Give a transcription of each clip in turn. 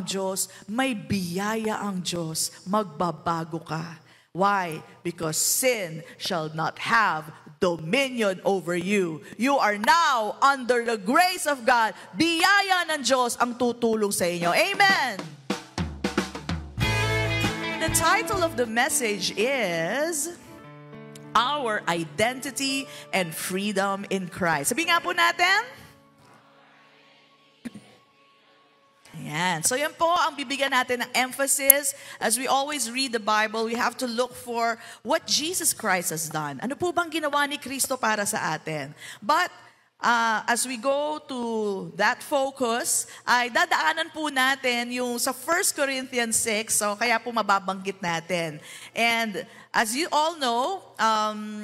ang Diyos, may biyaya ang Diyos, magbabago ka. Why? Because sin shall not have dominion over you. You are now under the grace of God. Biyaya ng Diyos ang tutulong sa inyo. Amen! The title of the message is Our Identity and Freedom in Christ. Sabi nga po natin, ayan. So yan po ang bibigyan natin ng emphasis. As we always read the Bible, we have to look for what Jesus Christ has done. Ano po bang ginawa ni Kristo para sa atin? But as we go to that focus, ay dadaanan po natin yung sa 1 Corinthians 6. So kaya po mababanggit natin. And as you all know,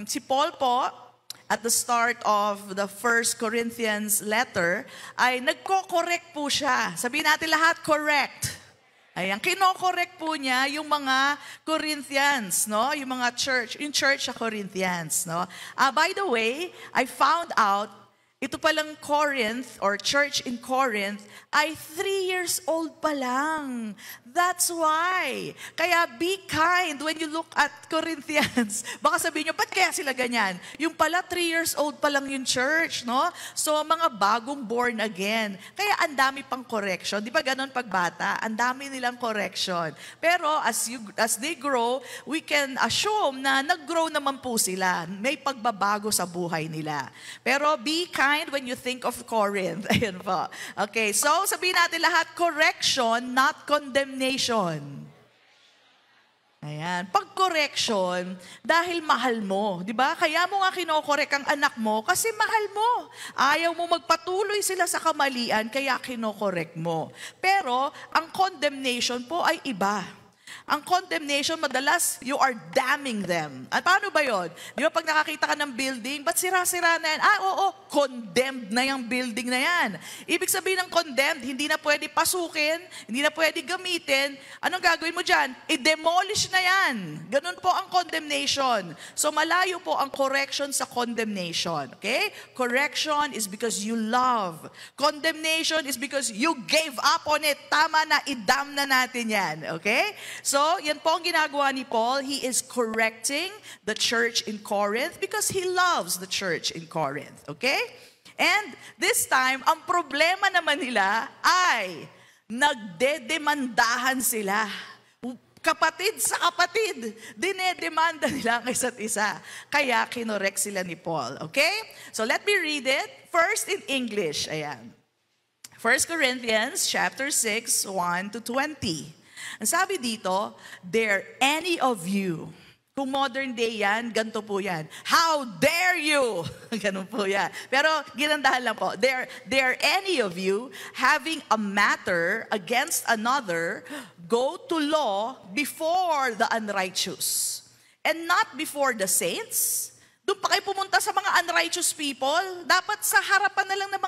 si Paul po, at the start of the 1 Corinthians letter, ay nagko-correct po siya. Sabihin natin lahat, correct. Ayan, kino-correct po niya yung mga Corinthians, no? Yung mga church, yung church sa Corinthians, no? By the way, I found out, ito palang Corinth or church in Corinth ay 3 years old pa lang. That's why. Kaya be kind when you look at Corinthians. Baka sabihin nyo, ba't kaya sila ganyan? Yung pala 3 years old pa lang yung church, no? So mga bagong born again. Kaya ang dami pang correction. Di ba ganon pagbata? Ang dami nilang correction. Pero as they grow, we can assume na nag-grow naman po sila. May pagbabago sa buhay nila. Pero be kind when you think of Corinth. Ayan po. Okay, so sabihin natin lahat, correction, not condemnation. Ayan. Pag-correction, dahil mahal mo. Di ba? Kaya mo nga kinokorek ang anak mo kasi mahal mo. Ayaw mo magpatuloy sila sa kamalian, kaya kinokorek mo. Pero, ang condemnation po ay iba. Ang condemnation, madalas, you are damning them. At paano ba yun? Di ba pag nakakita ka ng building, ba't sira-sira na yan? Oo, condemned na yung building na yan. Ibig sabihin ng condemned, hindi na pwede pasukin, hindi na pwede gamitin. Anong gagawin mo dyan? I-demolish na yan. Ganun po ang condemnation. So malayo po ang correction sa condemnation. Okay? Correction is because you love. Condemnation is because you gave up on it. Tama na, idam na natin yan. Okay? So, yan po ang ginagawa ni Paul. He is correcting the church in Corinth because he loves the church in Corinth. Okay? And this time, ang problema naman nila ay nagdedemandahan sila. Kapatid sa kapatid, dinedemanda nila ang isa't isa. Kaya kinorek sila ni Paul. Okay? So, let me read it. First in English. Ayan. 1 Corinthians chapter 6, 1 to 20. Ang sabi dito, dare any of you. Kung modern day yan, ganito po yan. How dare you? Ganun po yan. Pero ginandahan lang po. Dare any of you, having a matter against another, go to law before the unrighteous. And not before the saints. Doon pa kayo pumunta sa mga unrighteous people. Dapat sa harapan na lang ng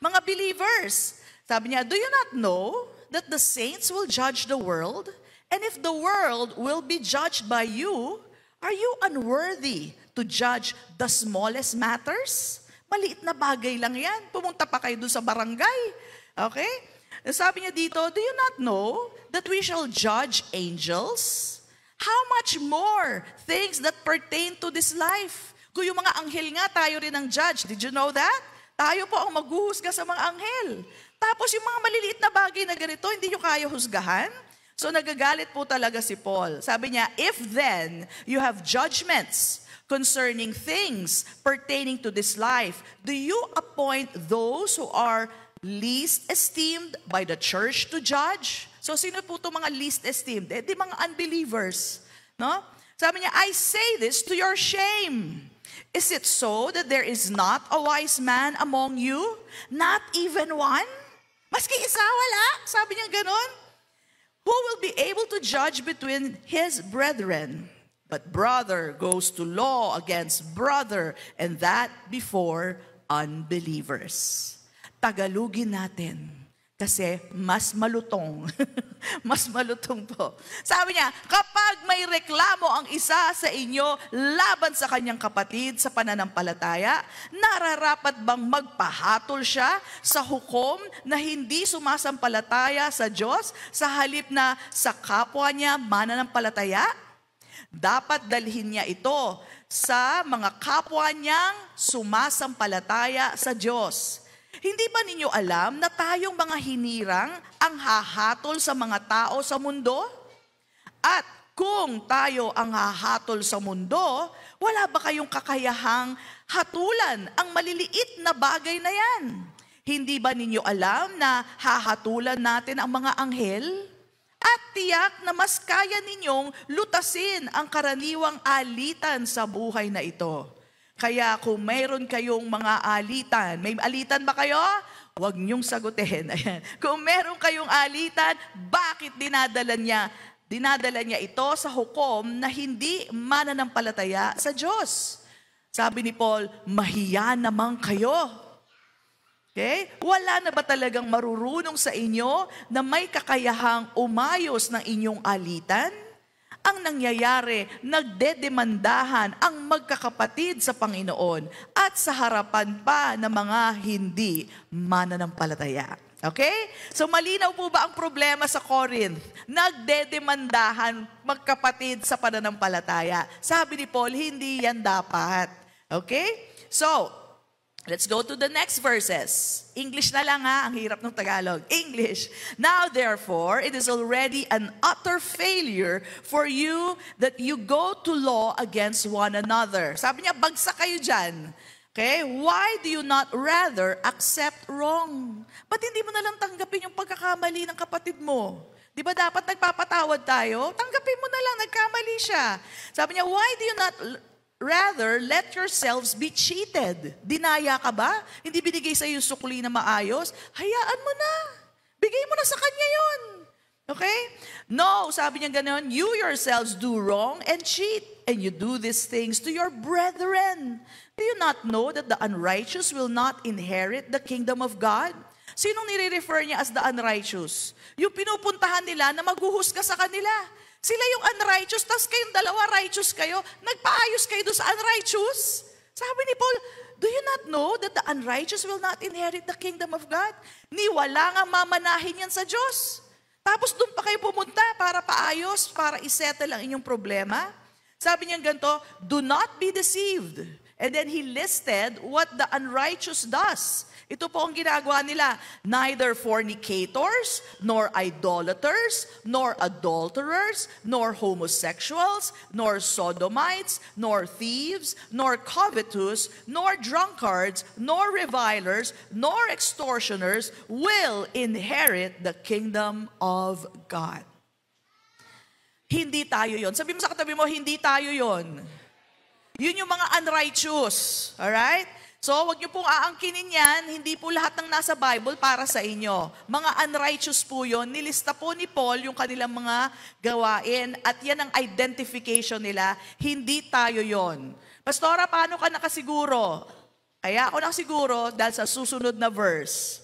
mga believers. Sabi niya, do you not know that the saints will judge the world? And if the world will be judged by you, are you unworthy to judge the smallest matters? Maliit na bagay lang yan. Pumunta pa kayo doon sa barangay. Okay? Sabi niya dito, do you not know that we shall judge angels? How much more things that pertain to this life? Kung yung mga anghel nga, tayo rin ang judge. Did you know that? Tayo po ang maghuhusga sa mga anghel. Tapos yung mga maliliit na bagay na ganito, hindi nyo kaya husgahan? So nagagalit po talaga si Paul. Sabi niya, if then you have judgments concerning things pertaining to this life, do you appoint those who are least esteemed by the church to judge? So sino po itong mga least esteemed? Di mga unbelievers. No? Sabi niya, I say this to your shame. Is it so that there is not a wise man among you? Not even one? Maski isa, wala. Sabi niya ganon. Who will be able to judge between his brethren? But brother goes to law against brother, and that before unbelievers. Tagalugin natin. Kasi mas malutong. Mas malutong po. Sabi niya, kapag may reklamo ang isa sa inyo laban sa kanyang kapatid sa pananampalataya, nararapat bang magpahatol siya sa hukom na hindi sumasampalataya sa Diyos sa halip na sa kapwa niya mananampalataya? Dapat dalhin niya ito sa mga kapwa niyang sumasampalataya sa Diyos. Hindi ba ninyo alam na tayong mga hinirang ang hahatol sa mga tao sa mundo? At kung tayo ang hahatol sa mundo, wala ba kayong kakayahang hatulan ang maliliit na bagay na yan? Hindi ba ninyo alam na hahatulan natin ang mga anghel? At tiyak na mas kaya ninyong lutasin ang karaniwang alitan sa buhay na ito. Kaya kung mayroon kayong mga alitan, may alitan ba kayo? Huwag niyong sagutin. Ayan. Kung meron kayong alitan, bakit dinadala niya ito sa hukom na hindi mananampalataya sa Diyos? Sabi ni Paul, mahiya naman kayo. Okay? Wala na ba talagang marurunong sa inyo na may kakayahang umayos ng inyong alitan? Ang nangyayari, nagdedemandahan ang magkakapatid sa Panginoon at sa harapan pa ng mga hindi mananampalataya. Okay? So malinaw po ba ang problema sa Corinth? Nagdedemandahan magkapatid sa pananampalataya. Sabi ni Paul, hindi yan dapat. Okay? So, let's go to the next verses. English na lang ha, ang hirap ng Tagalog. English. Now therefore, it is already an utter failure for you that you go to law against one another. Sabi niya, bagsak kayo dyan. Okay? Why do you not rather accept wrong? Ba't hindi mo na lang tanggapin yung pagkakamali ng kapatid mo? Di ba dapat nagpapatawad tayo? Tanggapin mo na lang, nagkamali siya. Sabi niya, why do you not rather, let yourselves be cheated. Dinaya ka ba? Hindi binigay sa iyo sukli na maayos? Hayaan mo na. Bigay mo na sa kanya yun. Okay? No, sabi niya gano'n, you yourselves do wrong and cheat, and you do these things to your brethren. Do you not know that the unrighteous will not inherit the kingdom of God? Sinong nire-refer niya as the unrighteous? Yung pinupuntahan nila na maghuhusga sa kanila. Sila yung unrighteous, tas kayong dalawa righteous kayo, nagpaayos kayo doon sa unrighteous. Sabi ni Paul, do you not know that the unrighteous will not inherit the kingdom of God? Ni wala nga mamanahin yan sa Diyos. Tapos doon pa kayo pumunta para paayos, para isettle ang inyong problema. Sabi niya ganito, do not be deceived. And then he listed what the unrighteous does. Ito po ang ginagawa nila. Neither fornicators, nor idolaters, nor adulterers, nor homosexuals, nor sodomites, nor thieves, nor covetous, nor drunkards, nor revilers, nor extortioners will inherit the kingdom of God. Hindi tayo yon. Sabi mo sa katabi mo, hindi tayo yon. Yun yung mga unrighteous. Alright? So, wag niyo pong aangkinin yan. Hindi po lahat ng nasa Bible para sa inyo. Mga unrighteous po yun. Nilista po ni Paul yung kanilang mga gawain at yan ang identification nila. Hindi tayo yon. Pastora, paano ka nakasiguro? Kaya ako nakasiguro dahil sa susunod na verse.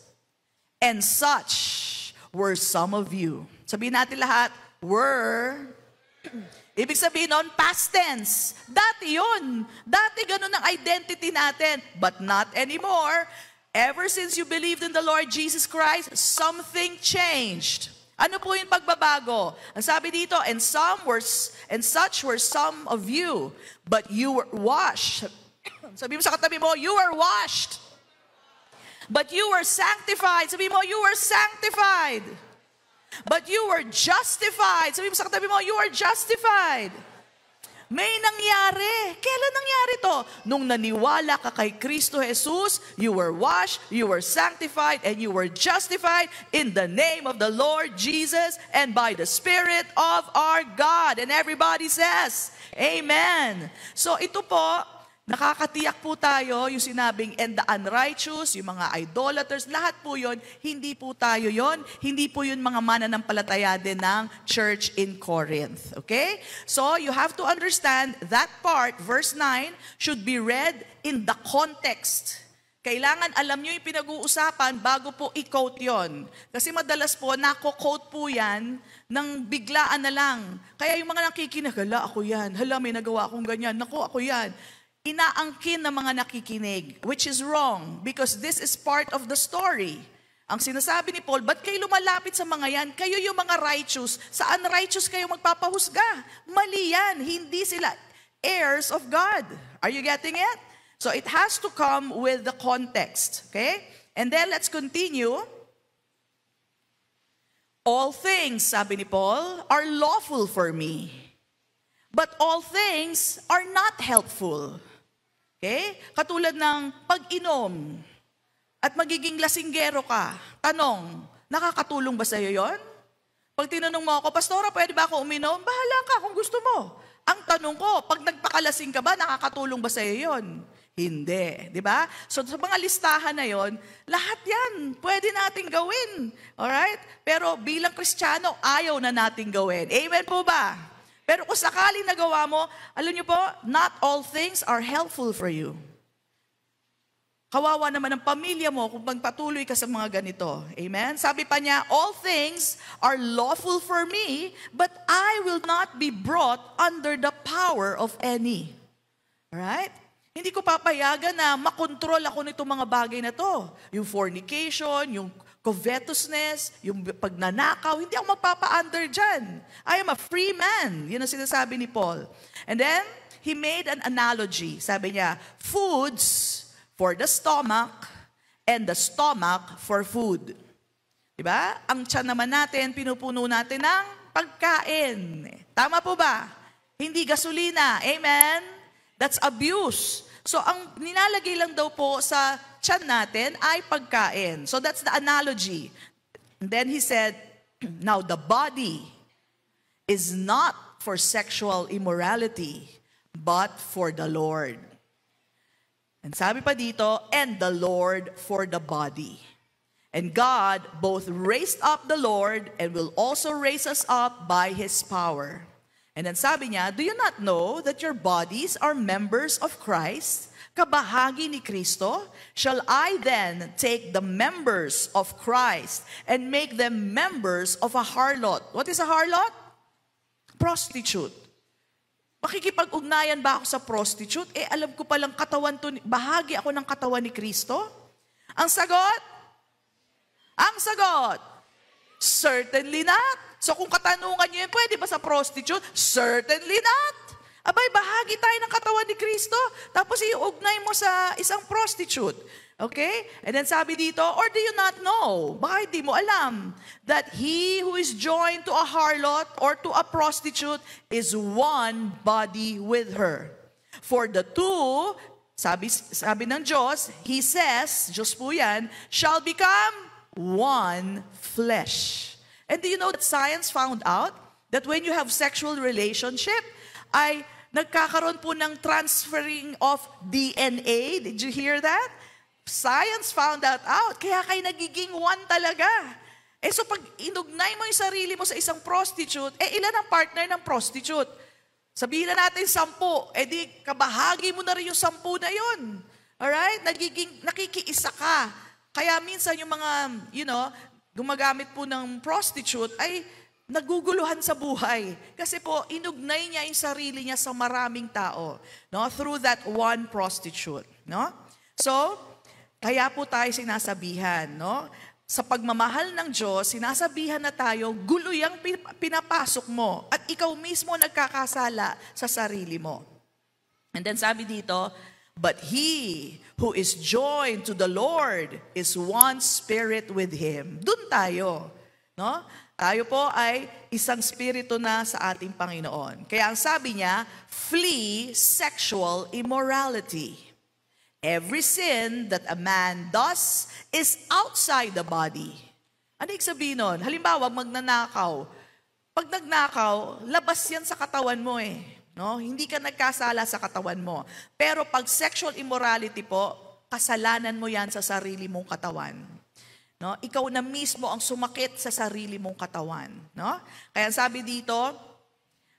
And such were some of you. Sabihin natin lahat, were. Ibig sabihin nun, past tense. Dati yun. Dati ganun ang identity natin. But not anymore. Ever since you believed in the Lord Jesus Christ, something changed. Ano po yung pagbabago? Ang sabi dito, and such were some of you, but you were washed. Sabi mo sa katabi mo, you were washed. But you were sanctified. Sabi mo, you were sanctified. But you were justified. Sabi mo sa katabi mo, you are justified. May nangyari. Kailan nangyari to? Nung naniwala ka kay Kristo Jesus, you were washed, you were sanctified, and you were justified in the name of the Lord Jesus and by the Spirit of our God. And everybody says, Amen. So ito po, nakakatiyak po tayo yung sinabing and the unrighteous, yung mga idolaters, lahat po yun, hindi po tayo yun, hindi po yun mga mananampalataya din ng church in Corinth. Okay? So you have to understand that part, verse 9, should be read in the context. Kailangan alam nyo yung pinag-uusapan bago po i-quote yon. Kasi madalas po, nako-quote po yan ng biglaan na lang. Kaya yung mga nakikinig, hala ako yan, hala may nagawa akong ganyan, naku ako yan. Inaangkin ng mga nakikinig, which is wrong because this is part of the story. Ang sinasabi ni Paul, ba't kayo lumalapit sa mga yan? Kayo yung mga righteous. Saan righteous kayo magpapahusga? Mali yan. Hindi sila heirs of God. Are you getting it? So it has to come with the context. Okay? And then let's continue. All things, sabi ni Paul, are lawful for me. But all things are not helpful. Okay? Katulad ng pag-inom at magiging lasinggero ka. Tanong, nakakatulong ba sa'yo yon? Pag tinanong mo ako, Pastora, pwede ba ako uminom? Bahala ka kung gusto mo. Ang tanong ko, pag nagpakalasing ka ba, nakakatulong ba sa'yo yon? Hindi, di ba? So sa mga listahan na yon, lahat yan pwede nating gawin. Alright? Pero bilang Kristiyano, ayaw na nating gawin. Amen po ba? Pero kung sakaling nagawa mo, alam niyo po, not all things are helpful for you. Kawawa naman ang pamilya mo kung magpatuloy ka sa mga ganito. Amen? Sabi pa niya, all things are lawful for me, but I will not be brought under the power of any. Alright? Hindi ko papayagan na makontrol ako nitong mga bagay na to. Yung fornication, yung covetousness, yung pagnanakaw, hindi ako magpapa-under dyan. I am a free man. Yun ang sinasabi ni Paul. And then, he made an analogy. Sabi niya, foods for the stomach and the stomach for food. Diba? Ang tiyan naman natin, pinupuno natin ng pagkain. Tama po ba? Hindi gasolina. Amen? That's abuse. So, ang nilalagay lang daw po sa tiyan natin ay pagkain. So, that's the analogy. And then he said, now the body is not for sexual immorality, but for the Lord. And sabi pa dito, and the Lord for the body. And God both raised up the Lord and will also raise us up by His power. And then sabi niya, do you not know that your bodies are members of Christ? Kabahagi ni Kristo? Shall I then take the members of Christ and make them members of a harlot? What is a harlot? Prostitute. Makikipag-ugnayan ba ako sa prostitute? Alam ko palang katawan to, bahagi ako ng katawan ni Kristo? Ang sagot? Ang sagot? Certainly not. So kung katanungan niyo yun, pwede ba sa prostitute? Certainly not. Abay, bahagi tayo ng katawan ni Kristo, tapos iugnay mo sa isang prostitute. Okay? And then sabi dito, or do you not know? Baka hindi mo alam that he who is joined to a harlot or to a prostitute is one body with her. For the two, sabi ng Diyos, He says, Diyos po yan, shall become one flesh. And do you know that science found out that when you have sexual relationship, ay nagkakaroon po ng transferring of DNA? Did you hear that? Science found that out. Kaya kayo nagiging one talaga. So pag inugnay mo yung sarili mo sa isang prostitute, ilan ang partner ng prostitute? Sabihin na natin 10, di kabahagi mo na rin yung 10 na yun. Alright? Nakikiisa ka. Kaya minsan yung mga, gumagamit po ng prostitute ay naguguluhan sa buhay. Kasi po, inugnay niya yung sarili niya sa maraming tao. No? Through that one prostitute. No? So, kaya po tayo sinasabihan. No? Sa pagmamahal ng Diyos, sinasabihan na tayo, gulo yung pinapasok mo. At ikaw mismo nagkakasala sa sarili mo. And then sabi dito, but he who is joined to the Lord is one spirit with Him. Doon tayo. No? Tayo po ay isang spirito na sa ating Panginoon. Kaya ang sabi niya, flee sexual immorality. Every sin that a man does is outside the body. Ano ibig sabihin nun? Halimbawa, magnanakaw. Pag nagnakaw, labas yan sa katawan mo No? Hindi ka nagkasala sa katawan mo. Pero pag sexual immorality po, kasalanan mo yan sa sarili mong katawan. No? Ikaw na mismo ang sumakit sa sarili mong katawan. No? Kaya sabi dito,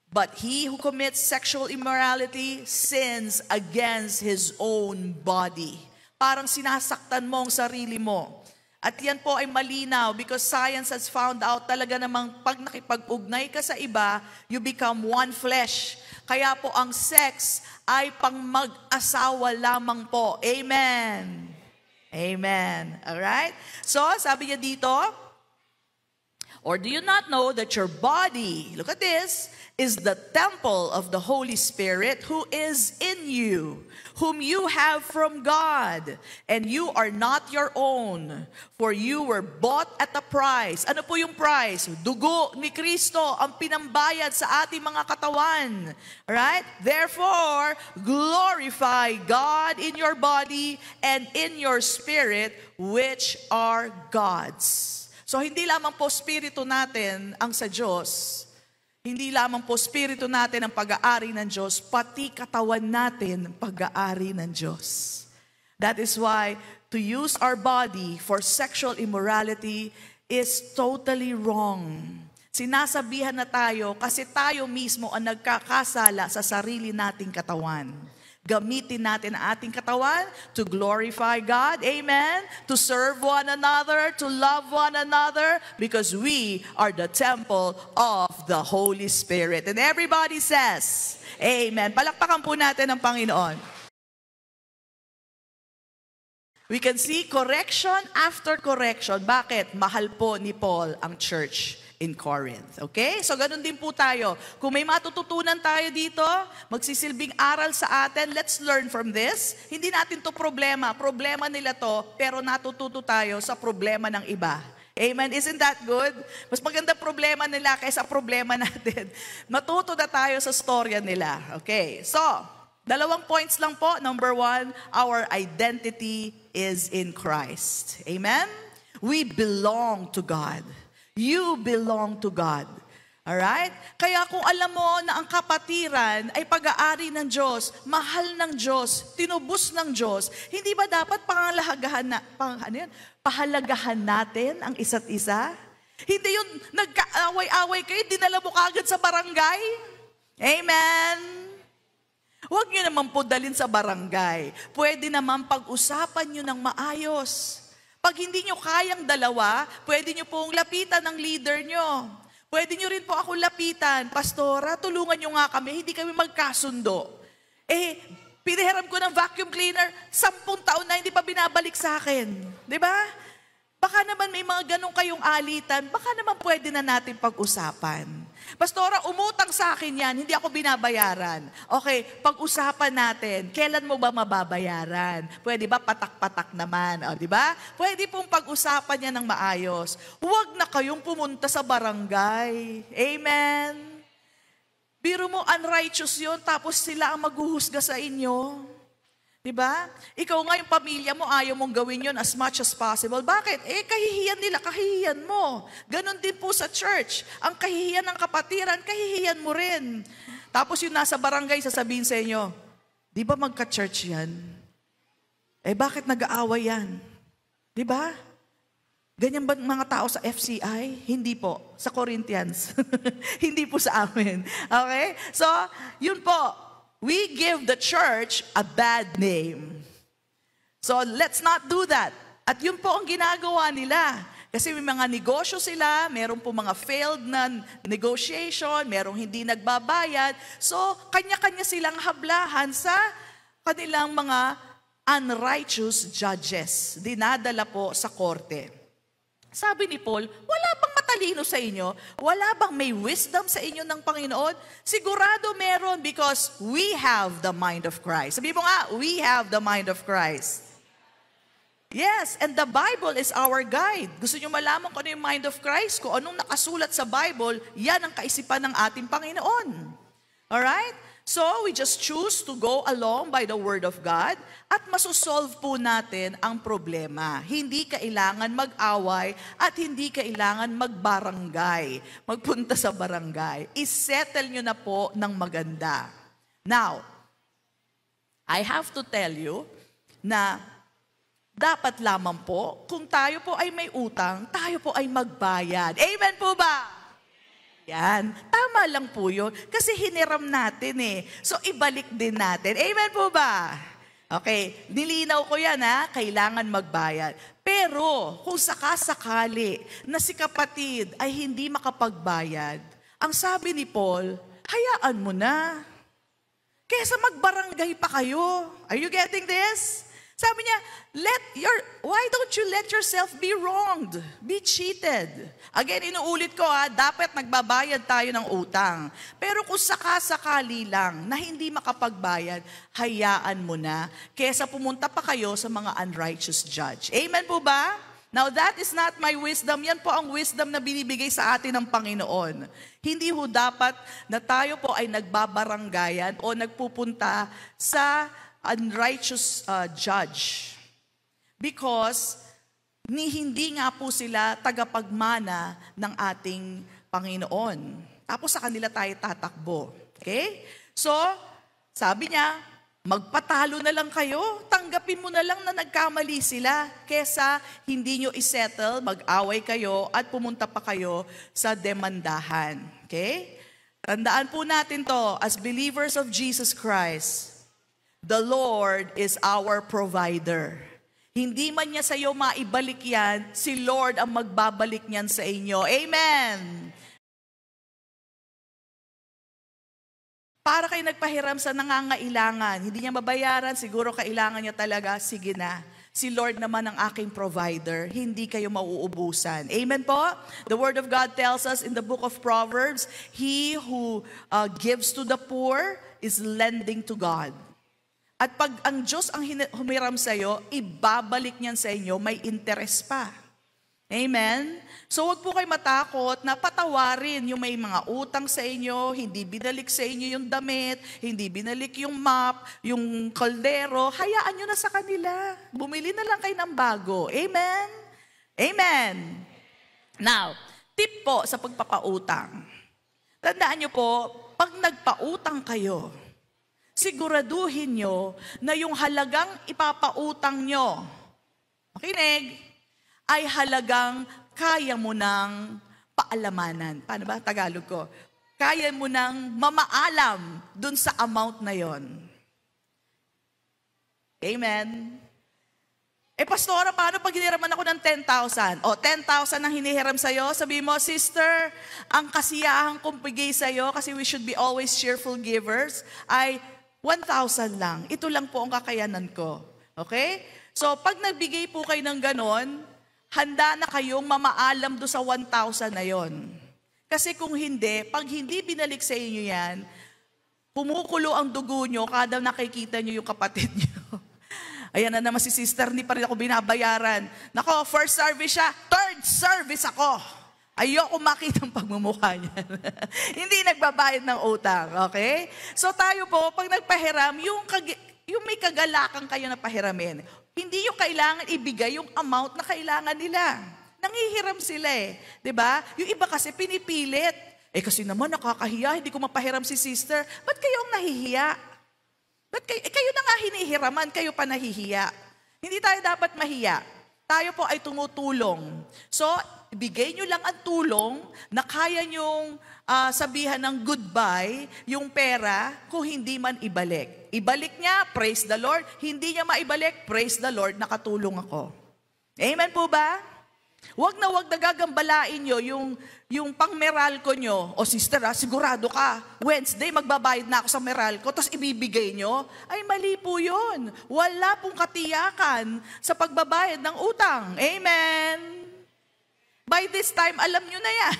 but he who commits sexual immorality sins against his own body. parang sinasaktan mo ang sarili mo. At yan po ay malinaw because science has found out talaga namang pag nakipag-ugnay ka sa iba, you become one flesh. Kaya po ang sex ay pang mag-asawa lamang po. Amen. Amen. Alright? So, sabi niya dito, or do you not know that your body, look at this, is the temple of the Holy Spirit who is in you, whom you have from God, and you are not your own, for you were bought at a price. Ano po yung price? Dugo ni Kristo ang pinambayad sa ating mga katawan. Right? Therefore, glorify God in your body and in your spirit, which are God's. So hindi lamang po spirito natin ang sa Diyos. Hindi lamang po spirito natin ang pag-aari ng Diyos, pati katawan natin ang pag-aari ng Diyos. That is why to use our body for sexual immorality is totally wrong. Sinasabihan na tayo kasi tayo mismo ang nagkakasala sa sarili nating katawan. Gamitin natin ang ating katawan to glorify God, amen, to serve one another, to love one another, because we are the temple of the Holy Spirit. And everybody says, amen. Palakpakan po natin ang Panginoon. We can see correction after correction. Bakit? Mahal po ni Paul ang church in Corinth. Okay? So, ganun din po tayo. Kung may matututunan tayo dito, magsisilbing aral sa atin, let's learn from this. Hindi natin to problema. Problema nila to, pero natututo tayo sa problema ng iba. Amen? Isn't that good? Mas maganda problema nila kaysa problema natin. Matuto na tayo sa storya nila. Okay? So, 2 points lang po. Number 1, our identity is in Christ. Amen? We belong to God. You belong to God. Alright? Kaya kung alam mo na ang kapatiran ay pag-aari ng Diyos, mahal ng Diyos, tinubos ng Diyos, hindi ba dapat pahalagahan natin ang isa't isa? Hindi yung nagkaaway-away kayo, dinala mo kagad sa barangay? Amen? Huwag nyo naman po dalhin sa barangay. Pwede naman pag-usapan nyo ng maayos. Pag hindi nyo kayang dalawa, pwede nyo pong lapitan ng leader nyo. Pwede nyo rin po ako lapitan, Pastora, tulungan nyo nga kami, hindi kami magkasundo. Pinahiram ko ng vacuum cleaner, 10 taon na hindi pa binabalik sa akin. Diba? Baka naman may mga ganong kayong alitan, baka naman pwede na natin pag-usapan. Pastora, umutang sa akin yan, hindi ako binabayaran. Okay, pag-usapan natin, kailan mo ba mababayaran? Pwede ba patak-patak naman? O, di ba? Pwede pong pag-usapan yan ng maayos. Huwag na kayong pumunta sa barangay. Amen? Biro mo, unrighteous yun, tapos sila ang maghuhusga sa inyo. Diba? Ikaw nga yung pamilya mo, ayaw mong gawin yun as much as possible. Bakit? Kahihiyan nila, kahihiyan mo. Ganon din po sa church. Ang kahihiyan ng kapatiran, kahihiyan mo rin. Tapos yung nasa barangay, sasabihin sa inyo, di ba magka-church yan? Bakit nag-aaway yan? Diba? Ganyan ba mga tao sa FCI? Hindi po. Sa Corinthians. Hindi po sa amin. Okay? So, yun po. We give the church a bad name. So let's not do that. At yun po ang ginagawa nila. Kasi may mga negosyo sila, meron po mga failed na negotiation, merong hindi nagbabayad. So kanya-kanya silang hablahan sa kanilang mga unrighteous judges. Dinadala po sa korte. Sabi ni Paul, wala bang matalino sa inyo? Wala bang may wisdom sa inyo ng Panginoon? Sigurado meron because we have the mind of Christ. Sabi mo nga, we have the mind of Christ. Yes, and the Bible is our guide. Gusto nyo malaman kung ano yung mind of Christ? Kung anong nakasulat sa Bible, yan ang kaisipan ng ating Panginoon. Alright? So, we just choose to go along by the Word of God at masosolve po natin ang problema. Hindi kailangan mag-away at hindi kailangan magbarangay. Magpunta sa barangay. I-settle nyo na po ng maganda. Now, I have to tell you na dapat lamang po, kung tayo po ay may utang, tayo po ay magbayad. Amen po ba? Yan. Tama lang po yun. Kasi hiniram natin eh. So, ibalik din natin. Amen po ba? Okay, nilinaw ko yan kailangan magbayad. Pero kung sakasakali na si kapatid ay hindi makapagbayad, ang sabi ni Paul, hayaan mo na. Kesa magbarangay pa kayo. Are you getting this? Sabi niya, why don't you let yourself be wronged? Be cheated. Again, inuulit ko dapat nagbabayad tayo ng utang. Pero kung sakasakali lang na hindi makapagbayad, hayaan mo na. Kesa pumunta pa kayo sa mga unrighteous judge. Amen po ba? Now that is not my wisdom. Yan po ang wisdom na binibigay sa atin ng Panginoon. Hindi ho dapat na tayo po ay nagbabaranggayan o nagpupunta sa unrighteous judge. Because hindi nga po sila tagapagmana ng ating Panginoon. Tapos sa kanila tayo tatakbo. Okay? So, sabi niya, magpatalo na lang kayo, tanggapin mo na lang na nagkamali sila, kesa hindi nyo isettle, mag-away kayo at pumunta pa kayo sa demandahan. Okay? Tandaan po natin to, as believers of Jesus Christ, the Lord is our provider. Hindi man niya sa iyo maibalik yan, si Lord ang magbabalik niyan sa inyo. Amen! Para kayo nagpahiram sa nangangailangan, hindi niya mabayaran, siguro kailangan niya talaga, sige na. Si Lord naman ang aking provider, hindi kayo mauubusan. Amen po? The Word of God tells us in the book of Proverbs, He who gives to the poor is lending to God. At pag ang Diyos ang humiram sa iyo, ibabalik niyan sa inyo, may interest pa. Amen? So wag po kayo matakot na patawarin yung may mga utang sa inyo, hindi binalik sa inyo yung damit, hindi binalik yung mop, yung kaldero, hayaan nyo na sa kanila. Bumili na lang kayo ng bago. Amen? Amen. Now, tip po sa pagpapautang. Tandaan nyo po, pag nagpautang kayo, siguraduhin nyo na yung halagang ipapautang nyo, makinig, ay halagang kaya mo ng paalamanan. Paano ba? Tagalog ko. Kaya mo ng mamaalam dun sa amount na yon. Amen? Pastora, paano pag hiniraman ako ng 10,000? O, 10,000 ang hinihiram sa'yo. Sabi mo, sister, ang kasiyahan kong bigay sa'yo, kasi we should be always cheerful givers, ay 1,000 lang. Ito lang po ang kakayanan ko. Okay? So, pag nagbigay po kayo ng ganon, handa na kayong mamaalam do sa 1,000 na yon. Kasi kung hindi, pag hindi binalik sa inyo yan, pumukulo ang dugo nyo kada nakikita nyo yung kapatid nyo. Ayan na naman si sister, hindi pa rin ako binabayaran. Nako, first service siya, third service ako. Ayoko makita ang pagmumukha niya. Hindi nagbabayad ng utang, okay? So tayo po, pag nagpahiram, yung may kagalakan kayo na pahiramin, hindi yung kailangan ibigay yung amount na kailangan nila. Nangihiram sila Diba? Yung iba kasi pinipilit. Kasi naman nakakahiya, hindi ko mapahiram si sister. Ba't kayo ang nahihiya? Ba't kayo na nga hinihiraman, kayo pa nahihiya. Hindi tayo dapat mahiya. Tayo po ay tumutulong. So, ibigay nyo lang ang tulong na kaya nyong sabihan ng goodbye, yung pera, kung hindi man ibalik. Ibalik niya, praise the Lord. Hindi niya maibalik, praise the Lord, nakatulong ako. Amen po ba? Huwag na gagambalain nyo yung pang Meralco nyo. O sister, sigurado ka, Wednesday magbabayad na ako sa Meralco, tapos ibibigay nyo. Ay, mali po yun. Wala pong katiyakan sa pagbabayad ng utang. Amen? By this time, alam nyo na yan.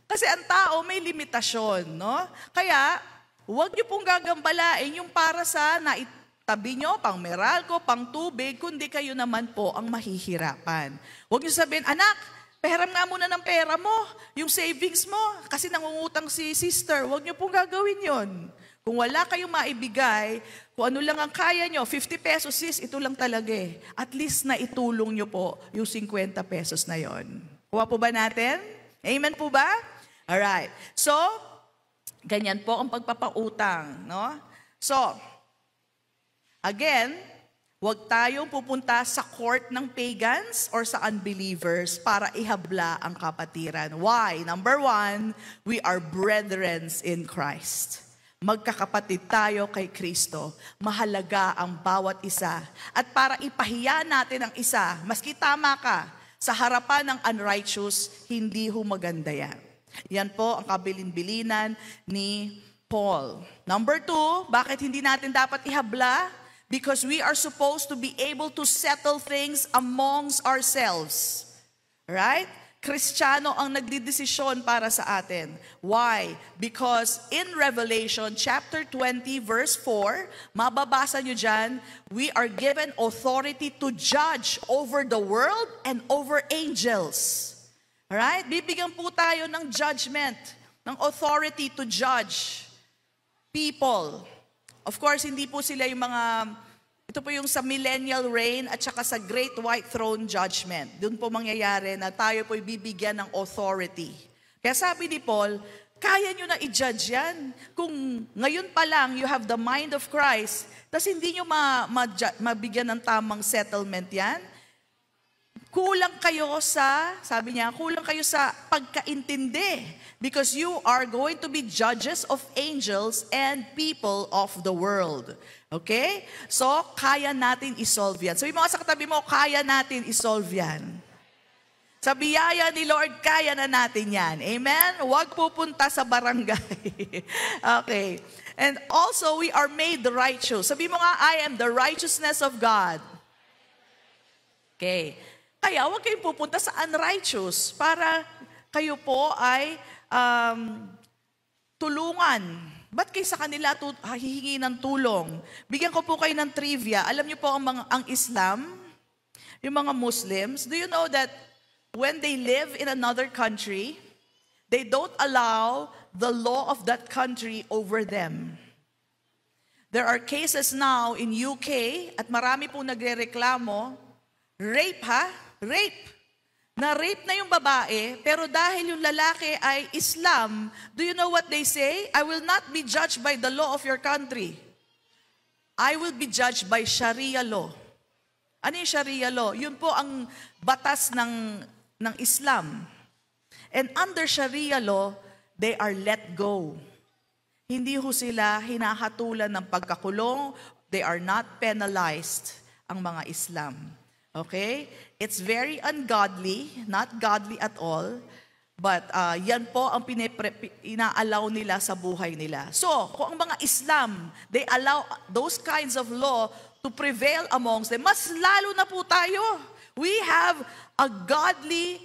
Kasi ang tao may limitasyon, no? Kaya, huwag nyo pong gagambalain yung para sa tabi nyo, pang Meralco, pang tubig, kundi kayo naman po ang mahihirapan. Huwag nyo sabihin, anak, pahiram nga muna ng pera mo, yung savings mo, kasi nangungutang si sister. Huwag nyo pong gagawin yon. Kung wala kayong maibigay, kung ano lang ang kaya nyo, 50 pesos sis, ito lang talaga At least na itulong nyo po yung 50 pesos na yon. Kuha po ba natin? Amen po ba? Alright. So, ganyan po ang pagpapautang, no? So, again, huwag tayong pupunta sa court ng pagans or sa unbelievers para ihabla ang kapatiran. Why? Number 1, we are brethren in Christ. magkakapatid tayo kay Kristo. Mahalaga ang bawat isa. At para ipahiya natin ang isa, maski tama ka, sa harapan ng unrighteous, hindi ho maganda yan. Yan po ang kabilin-bilinan ni Paul. Number 2, bakit hindi natin dapat ihabla? Because we are supposed to be able to settle things amongst ourselves. Right? Kristiyano ang nagdidesisyon para sa atin. Why? Because in Revelation chapter 20 verse 4, mababasa nyo dyan, we are given authority to judge over the world and over angels. Alright? Bibigyan po tayo ng judgment, ng authority to judge people. Of course, hindi po sila yung mga... Ito po yung sa millennial reign at saka sa great white throne judgment. Doon po mangyayari na tayo po bibigyan ng authority. Kaya sabi ni Paul, kaya nyo na i-judge yan. Kung ngayon pa lang you have the mind of Christ, tas hindi nyo mabigyan ng tamang settlement yan, kulang kayo sa, sabi niya, kulang kayo sa pagkaintindi. Because you are going to be judges of angels and people of the world. Okay? So, kaya natin isolve yan. Sabi mo sa katabi mo, kaya natin isolve yan. Sa biyaya ni Lord, kaya na natin yan. Amen? Huwag pupunta sa barangay. Okay. And also, we are made righteous. Sabi mo nga, I am the righteousness of God. Okay. Kaya huwag kayong pupunta sa unrighteous para kayo po ay tulungan. Ba't kayo sa kanila hihingi ng tulong? Bigyan ko po kayo ng trivia. Alam niyo po ang Islam, yung mga Muslims, do you know that when they live in another country, they don't allow the law of that country over them. There are cases now in UK, at marami po nagrereklamo, rape ha? Rape. Na-rape na yung babae, pero dahil yung lalaki ay Islam, do you know what they say? I will not be judged by the law of your country. I will be judged by Sharia law. Ano yung Sharia law? Yun po ang batas ng Islam. And under Sharia law, they are let go. Hindi ho sila hinahatulan ng pagkakulong. They are not penalized, ang mga Islam. Okay? It's very ungodly, not godly at all, but yan po ang ina-allow nila sa buhay nila. So, kung ang mga Islam, they allow those kinds of law to prevail amongst them, mas lalo na po tayo. We have a godly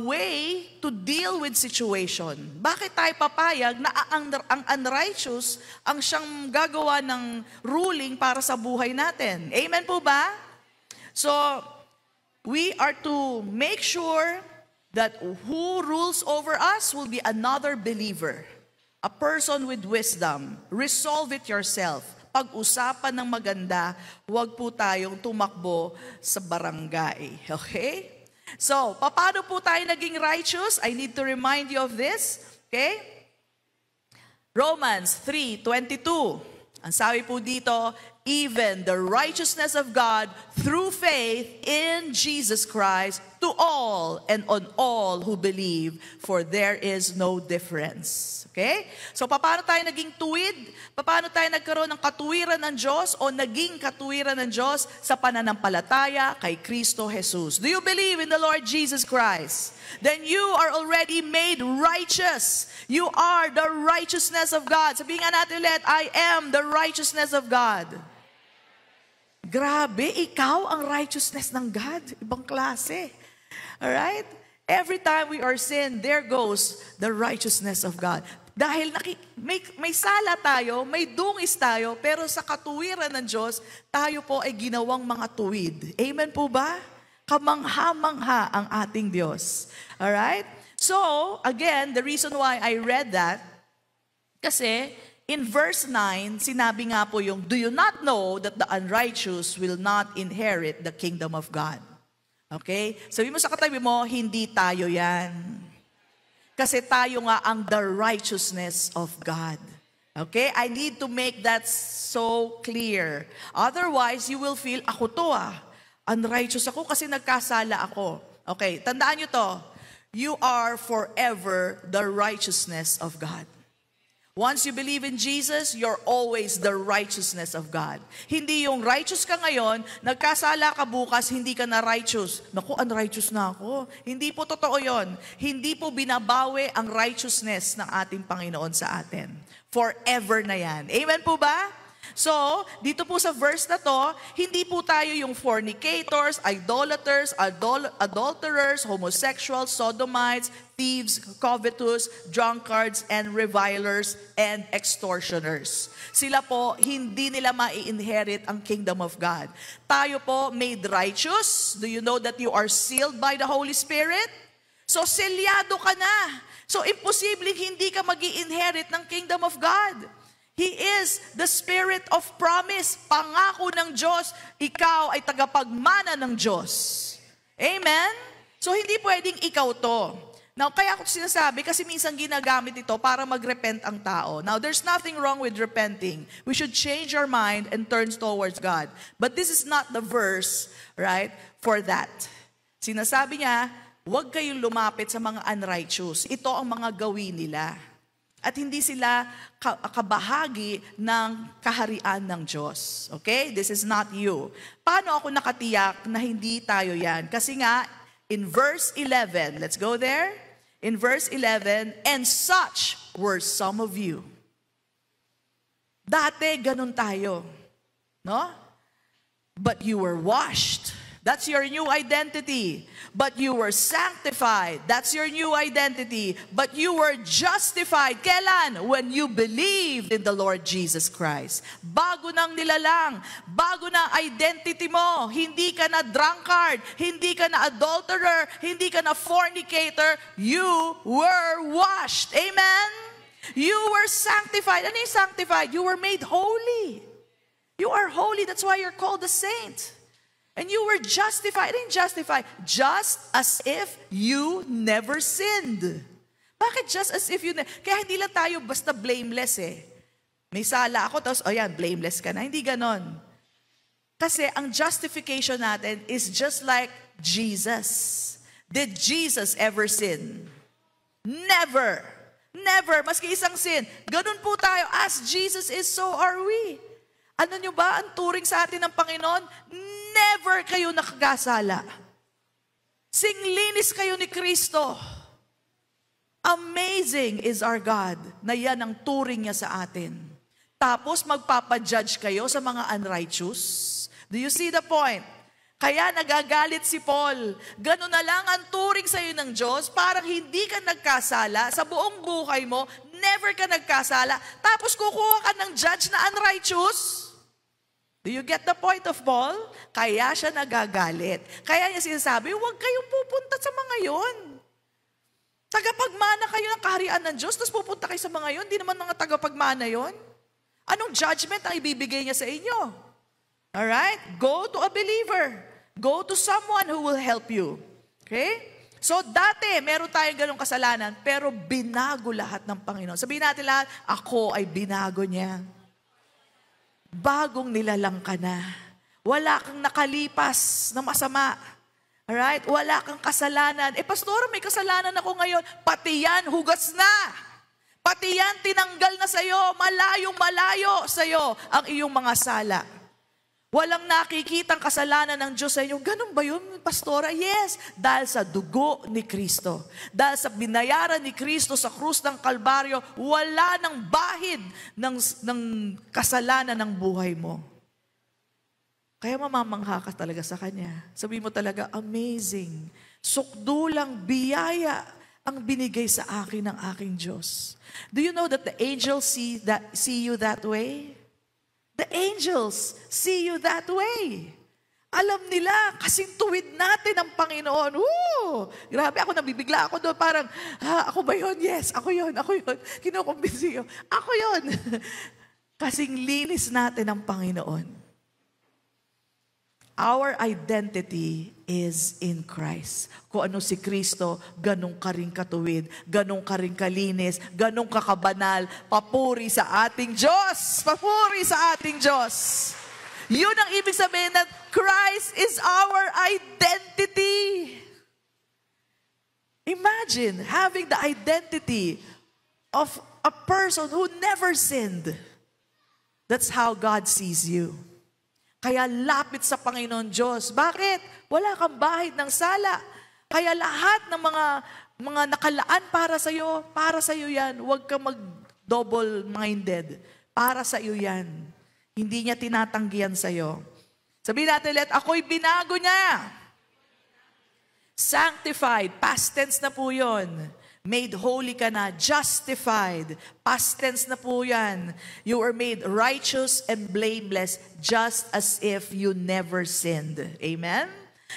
way to deal with situation. Bakit tayo papayag na ang unrighteous ang siyang gagawa ng ruling para sa buhay natin? Amen po ba? So, we are to make sure that who rules over us will be another believer, a person with wisdom. Resolve it yourself. Pag-usapan ng maganda, huwag po tayong tumakbo sa barangay. Okay? So, paano po tayo naging righteous? I need to remind you of this. Okay? Romans 3:22. Ang sabi po dito, even the righteousness of God through faith in Jesus Christ to all and on all who believe, for there is no difference. Okay? So, paano tayo naging tuwid? Paano tayo nagkaroon ng katuwiran ng Diyos o naging katuwiran ng Diyos sa pananampalataya kay Kristo Jesus? Do you believe in the Lord Jesus Christ? Then you are already made righteous. You are the righteousness of God. Sabihin nga natin ulit, I am the righteousness of God. Grabe, ikaw ang righteousness ng God. Ibang klase. Alright? Every time we are sin, there goes the righteousness of God. Dahil may sala tayo, may dungis tayo, pero sa katuwiran ng Diyos, tayo po ay ginawang mga tuwid. Amen po ba? Kamangha-mangha ang ating Diyos. Alright? So, again, the reason why I read that, kasi in verse 9, sinabi nga po yung, do you not know that the unrighteous will not inherit the kingdom of God? Okay? Sabi mo sa katabi mo, hindi tayo yan. Kasi tayo nga ang the righteousness of God. Okay? I need to make that so clear. Otherwise, you will feel, ako to unrighteous ako kasi nagkasala ako. Okay, tandaan nyo to. You are forever the righteousness of God. Once you believe in Jesus, you're always the righteousness of God. Hindi yung righteous ka ngayon, nagkasala ka bukas, hindi ka na righteous. Naku, unrighteous na ako. Hindi po totoo yon. Hindi po binabawi ang righteousness ng ating Panginoon sa atin. Forever na yan. Amen po ba? So, dito po sa verse na to, hindi po tayo yung fornicators, idolaters, adulterers, homosexuals, sodomites, thieves, covetous, drunkards, and revilers, and extortioners. Sila po, hindi nila mai-inherit ang kingdom of God. Tayo po, made righteous. Do you know that you are sealed by the Holy Spirit? So, selyado ka na. So, imposibleng hindi ka mag-i-inherit ng kingdom of God. He is the Spirit of promise. Pangako ng Diyos, ikaw ay tagapagmana ng Diyos. Amen? So, hindi pwedeng ikaw to. Now, kaya ako sinasabi, kasi minsan ginagamit ito para mag-repent ang tao. Now, there's nothing wrong with repenting. We should change our mind and turn towards God. But this is not the verse, right, for that. Sinasabi niya, huwag kayong lumapit sa mga unrighteous. Ito ang mga gawin nila. At hindi sila kabahagi ng kaharian ng Diyos. Okay? This is not you. Paano ako nakatiyak na hindi tayo yan? Kasi nga, in verse 11, let's go there. In verse 11, and such were some of you. Dati, ganun tayo. No? But you were washed. That's your new identity. But you were sanctified. That's your new identity. But you were justified. Kailan? When you believed in the Lord Jesus Christ. Bago nang nilalang. Bago na identity mo. Hindi ka na drunkard. Hindi ka na adulterer. Hindi ka na fornicator. You were washed. Amen? You were sanctified. Ano yung sanctified? You were made holy. You are holy. That's why you're called a saint. And you were justified. Justified. Just as if you never sinned. Bakit just as if you never? Kaya hindi lang tayo basta blameless eh. May sala ako, tapos, oh yan, blameless ka na. Hindi ganon. Kasi ang justification natin is just like Jesus. Did Jesus ever sin? Never. Never. Maski isang sin. Ganon po tayo. As Jesus is, so are we. Ano nyo ba ang turing sa atin ng Panginoon? Never kayo nakakasala. Singlinis kayo ni Kristo. Amazing is our God na yan ang turing niya sa atin. Tapos magpapajudge kayo sa mga unrighteous. Do you see the point? Kaya nagagalit si Paul. Ganun na lang ang turing sa iyo ng Diyos, parang hindi ka nagkasala sa buong buhay mo, never ka nagkasala, tapos kukuha ka ng judge na unrighteous. Do you get the point of Paul? Kaya siya nagagalit. Kaya niya sinasabi, huwag kayong pupunta sa mga yon. Tagapagmana kayo ng kaharian ng Diyos, tapos pupunta kayo sa mga yon. Di naman mga tagapagmana yon. Anong judgment ang ibibigay niya sa inyo? Alright? Go to a believer. Go to someone who will help you. Okay? So dati, meron tayong ganong kasalanan, pero binago lahat ng Panginoon. Sabihin natin lahat, ako ay binago niya. Bagong nilalang ka na. Wala kang nakalipas na masama. Alright? Wala kang kasalanan. Pastor, may kasalanan ako ngayon. Pati yan, hugas na. Pati yan, tinanggal na sa'yo. Malayong malayo sa'yo ang iyong mga sala. Walang nakikitang kasalanan ng Diyos sa inyo. Ganun ba yun, Pastora? Yes. Dahil sa dugo ni Kristo. Dahil sa binayaran ni Kristo sa krus ng Kalbaryo, wala nang bahid ng kasalanan ng buhay mo. Kaya mamamangha ka talaga sa Kanya. Sabihin mo talaga, amazing. Sukdulang biyaya ang binigay sa akin ng aking Diyos. Do you know that the angels see you that way? The angels see you that way. Alam nila, kasing tuwid natin ang Panginoon. Woo! Grabe, ako nabibigla ako doon. Parang, ako ba yun? Yes, ako yun, ako yun. Kinukumbinsi yun. Ako yun. Kasing linis natin ang Panginoon. Our identity is in Christ. Kung ano si Kristo, ganun ka rin katuwid, ganun ka rin kalinis, ganun ka kabanal. Papuri sa ating Diyos! Papuri sa ating Diyos! Yun ang ibig sabihin na Christ is our identity. Imagine having the identity of a person who never sinned. That's how God sees you. Kaya lapit sa Panginoon Diyos. Bakit? Wala kang bahid ng sala. Kaya lahat ng mga nakalaan para sa iyo yan. Huwag kang mag-double-minded. Para sa iyo yan. Hindi niya tinatanggihan sa iyo. Sabihin natin ulit, ako'y binago niya. Sanctified, past tense na po yun. Made holy ka na, justified, past tense na po yan. You are made righteous and blameless just as if you never sinned. Amen?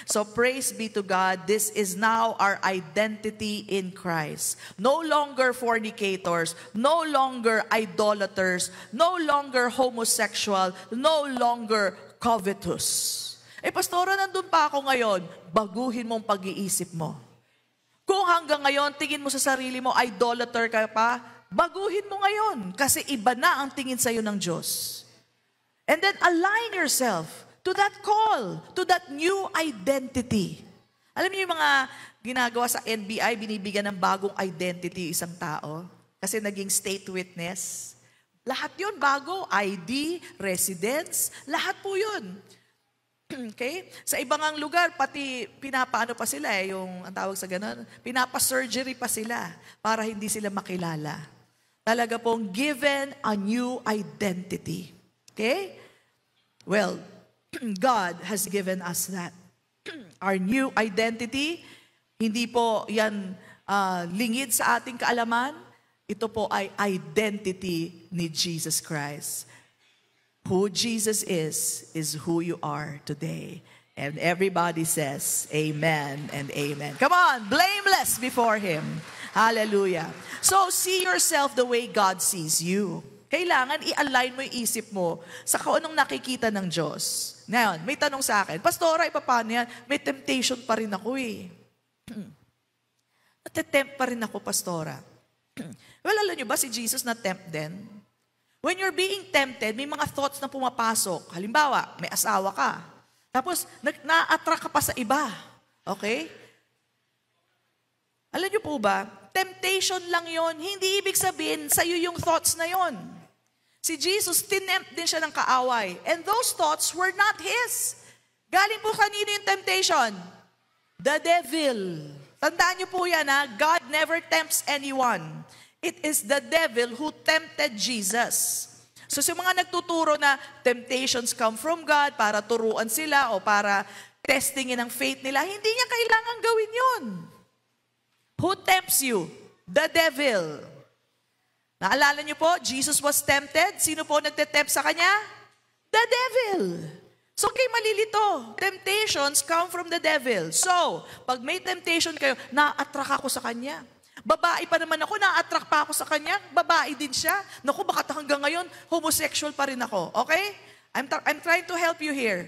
So praise be to God, this is now our identity in Christ. No longer fornicators, no longer idolaters, no longer homosexual, no longer covetous. Pastora, nandun pa ako ngayon, baguhin mong pag-iisip mo. Kung hanggang ngayon, tingin mo sa sarili mo, idolater ka pa, baguhin mo ngayon. Kasi iba na ang tingin sa'yo ng Diyos. And then align yourself to that call, to that new identity. Alam niyo yung mga ginagawa sa NBI, binibigyan ng bagong identity isang tao. Kasi naging state witness. Lahat yun bago, ID, residence, lahat po yun. Okay? Sa ibang ang lugar, pati pinapaano pa sila yung ang tawag sa ganun, pinapa-surgery pa sila para hindi sila makilala. Talaga pong given a new identity. Okay? Well, God has given us that. Our new identity, hindi po yan lingid sa ating kaalaman. Ito po ay identity ni Jesus Christ. Who Jesus is who you are today. And everybody says, amen and amen. Come on, blameless before Him. Hallelujah. So, see yourself the way God sees you. Kailangan i-align mo yung isip mo sa kung anong nakikita ng Diyos. Ngayon, may tanong sa akin, Pastora, paano yan? May temptation pa rin ako eh. Nate-tempt pa rin ako, Pastora. Well, alam nyo ba si Jesus na-tempt din? When you're being tempted, may mga thoughts na pumapasok. Halimbawa, may asawa ka. Tapos, na-attract ka pa sa iba. Okay? Alam niyo po ba, temptation lang yon. Hindi ibig sabihin sa'yo yung thoughts na yon. Si Jesus, tinempt din siya ng kaaway. And those thoughts were not His. Galing po kanino yung temptation? The devil. Tandaan niyo po yan ha, God never tempts anyone. It is the devil who tempted Jesus. So sa mga nagtuturo na temptations come from God para turuan sila o para testingin ang faith nila, hindi niya kailangan gawin yun. Who tempts you? The devil. Naalala niyo po, Jesus was tempted. Sino po nagte-tempt sa kanya? The devil. So kay malilito, temptations come from the devil. So, pag may temptation kayo, na-attract ako sa kanya. Babae pa naman ako, na-attract pa ako sa kanya, babae din siya. Naku, baka hanggang ngayon, homosexual pa rin ako. Okay? I'm trying to help you here.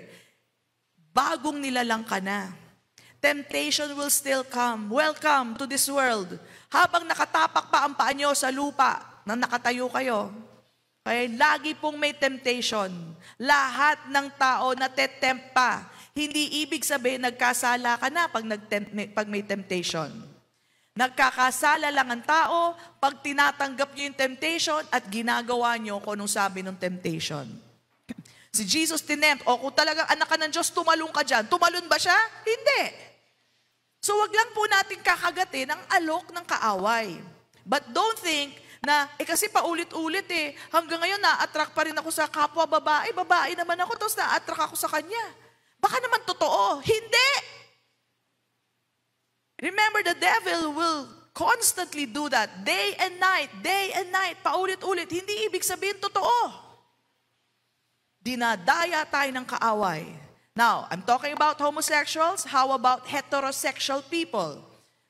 Bagong nilalang ka na. Temptation will still come. Welcome to this world. Habang nakatapak pa ang paa nyo sa lupa, na nakatayo kayo. Kaya lagi pong may temptation. Lahat ng tao nate-tempt pa. Hindi ibig sabihin nagkasala ka na pag may temptation. Nagkakasala lang ang tao pag tinatanggap niyo yung temptation at ginagawa niyo kung anong sabi ng temptation. Si Jesus tinempt, o kung talagang anak ka ng Diyos, tumalon ka dyan. Tumalon ba siya? Hindi. So wag lang po natin kakagatin ang alok ng kaaway. But don't think na, kasi paulit-ulit hanggang ngayon na-attract pa rin ako sa kapwa babae. Babae naman ako, tapos na-attract ako sa kanya. Baka naman totoo. Hindi! Remember, the devil will constantly do that. Day and night, paulit-ulit. Hindi ibig sabihin totoo. Dinadaya tayo ng kaaway. Now, I'm talking about homosexuals. How about heterosexual people?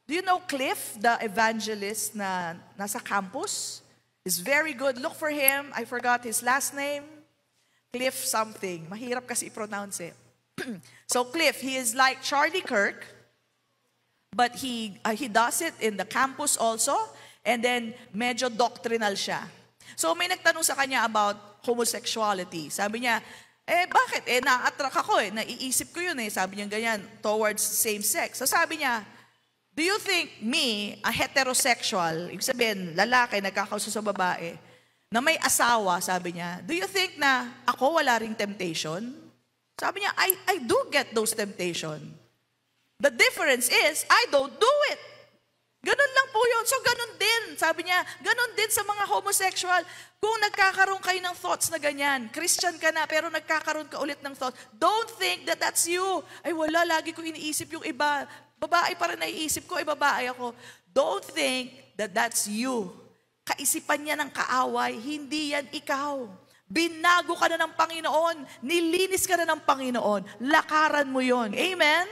Do you know Cliff, the evangelist na nasa campus? Is very good. Look for him. I forgot his last name. Cliff something. Mahirap kasi i-pronounce it. So Cliff, he is like Charlie Kirk. But he does it in the campus also, and then medyo doctrinal siya. So may nagtanong sa kanya about homosexuality. Sabi niya, bakit? Na-attract ako naiisip ko yun Sabi niya ganyan, towards same sex. So sabi niya, Do you think me, a heterosexual, ibig sabihin, lalaki, nagkakauso sa babae, na may asawa, sabi niya, do you think na ako wala ring temptation? Sabi niya, I do get those temptation. The difference is, I don't do it. Ganun lang po yun. So ganun din. Sabi niya, ganun din sa mga homosexual. Kung nagkakaroon kayo ng thoughts na ganyan, Christian ka na, pero nagkakaroon ka ulit ng thoughts, don't think that that's you. Ay wala, lagi ko iniisip yung iba. Babae pa rin naiisip ko, babae ako. Don't think that that's you. Kaisipan niya ng kaaway, hindi yan ikaw. Binago ka na ng Panginoon, nilinis ka na ng Panginoon, lakaran mo yon. Amen?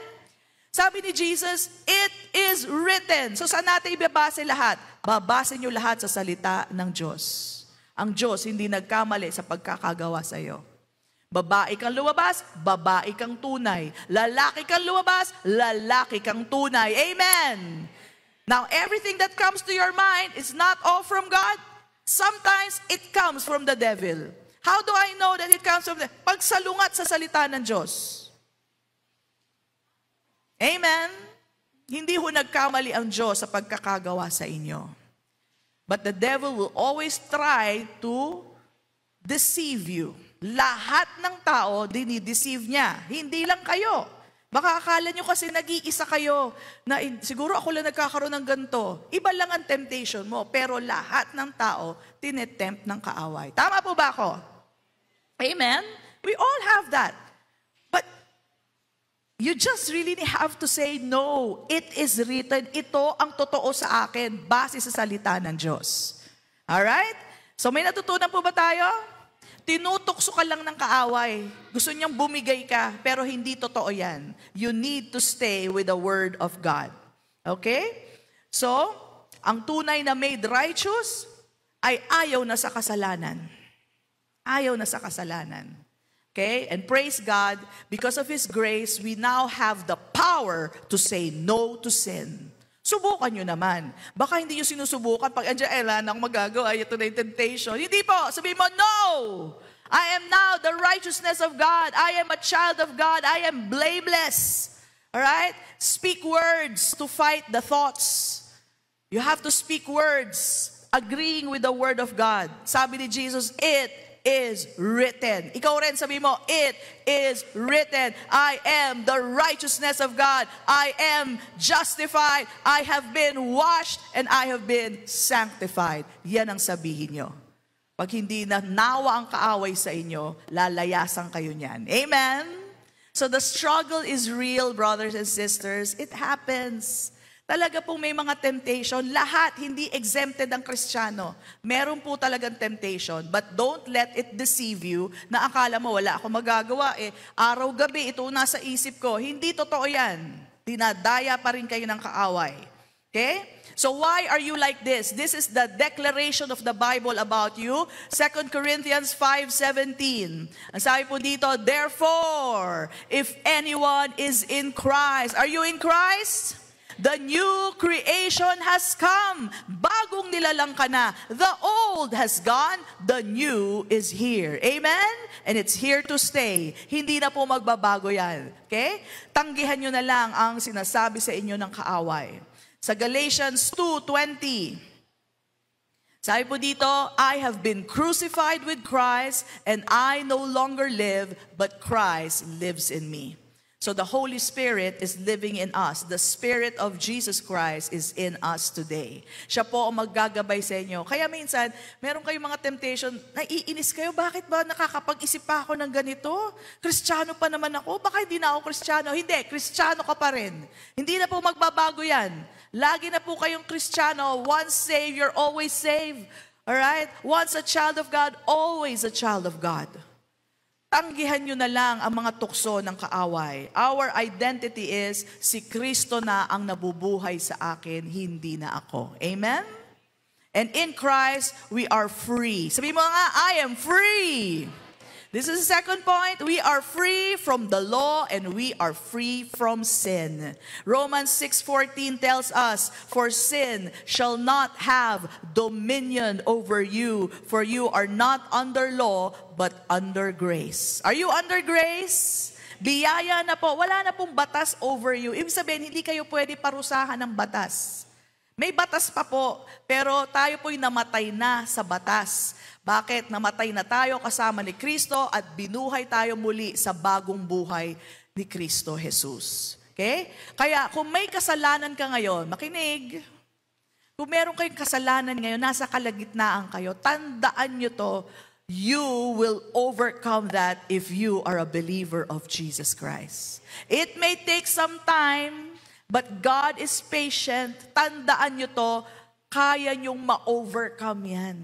Sabi ni Jesus, it is written. So saan natin ibabase lahat? Babase niyo lahat sa salita ng Diyos. Ang Diyos hindi nagkamali sa pagkakagawa sa iyo. Babae kang lumabas, babae kang tunay. Lalaki kang lumabas, lalaki kang tunay. Amen! Now, everything that comes to your mind is not all from God. Sometimes, it comes from the devil. How do I know that it comes from the devil? Pagsalungat sa salita ng Diyos. Amen? Hindi ho nagkamali ang Diyos sa pagkakagawa sa inyo. But the devil will always try to deceive you. Lahat ng tao, dinideceive niya. Hindi lang kayo. Baka akala nyo kasi nag-iisa kayo na siguro ako lang nagkakaroon ng ganito. Iba lang ang temptation mo, pero lahat ng tao tinetempt ng kaaway. Tama po ba ako? Amen? We all have that. But you just really have to say, no, it is written. Ito ang totoo sa akin, base sa salita ng Diyos. Alright? So may natutunan po ba tayo? Tinutokso ka lang ng kaaway. Gusto niyang bumigay ka, pero hindi totoo yan. You need to stay with the Word of God. Okay? So, ang tunay na made righteous ay ayaw na sa kasalanan. Ayaw na sa kasalanan. Okay? And praise God, because of His grace, we now have the power to say no to sin. Subukan nyo naman. Baka hindi nyo sinusubukan pag andiyan, wala na akong magagawa, ito na yung temptation. Hindi po, sabihin mo, no! I am now the righteousness of God. I am a child of God. I am blameless. Alright? Speak words to fight the thoughts. You have to speak words agreeing with the word of God. Sabi ni Jesus, it is written. Ikaw rin sabi mo, it is written. I am the righteousness of God. I am justified. I have been washed and I have been sanctified. Yan ang sabihin nyo. Pag hindi na nawa ang kaaway sa inyo, lalayasan kayo niyan. Amen? So the struggle is real, brothers and sisters. It happens. Talaga pong may mga temptation. Lahat, hindi exempted ang Kristiyano. Meron po talagang temptation. But don't let it deceive you na akala mo wala ako magagawa. Araw-gabi, ito nasa isip ko. Hindi totoo yan. Dinadaya pa rin kayo ng kaaway. Okay? So why are you like this? This is the declaration of the Bible about you. 2 Corinthians 5:17. Ang sabi po dito, therefore, if anyone is in Christ. Are you in Christ? The new creation has come. Bagong nilalang ka na. The old has gone. The new is here. Amen? And it's here to stay. Hindi na po magbabago yan. Okay? Tanggihan nyo na lang ang sinasabi sa inyo ng kaaway. Sa Galatians 2:20, sabi po dito, I have been crucified with Christ, and I no longer live, but Christ lives in me. So the Holy Spirit is living in us. The Spirit of Jesus Christ is in us today. Siya po ang maggagabay sa inyo. Kaya minsan, meron kayong mga temptation, naiinis kayo, bakit ba nakakapag-isip pa ako ng ganito? Kristiyano pa naman ako, baka hindi na ako Kristiyano. Hindi, Kristiyano ka pa rin. Hindi na po magbabago yan. Lagi na po kayong Kristiyano. Once saved, you're always saved. Alright? Once a child of God, always a child of God. Tanggihan nyo na lang ang mga tukso ng kaaway. Our identity is, si Kristo na ang nabubuhay sa akin, hindi na ako. Amen? And in Christ, we are free. Sabi mo nga, I am free. This is the second point. We are free from the law and we are free from sin. Romans 6:14 tells us, for sin shall not have dominion over you, for you are not under law, but under grace. Are you under grace? Biyaya na po. Wala na pong batas over you. Ibig sabihin, hindi kayo pwede parusahan ng batas. May batas pa po, pero tayo po'y namatay na sa batas. Bakit? Namatay na tayo kasama ni Kristo at binuhay tayo muli sa bagong buhay ni Kristo Jesus. Okay? Kaya kung may kasalanan ka ngayon, makinig. Kung meron kayong kasalanan ngayon, nasa kalagitnaan kayo, tandaan nyo to, you will overcome that if you are a believer of Jesus Christ. It may take some time, but God is patient. Tandaan nyo to, kaya nyong ma-overcome yan.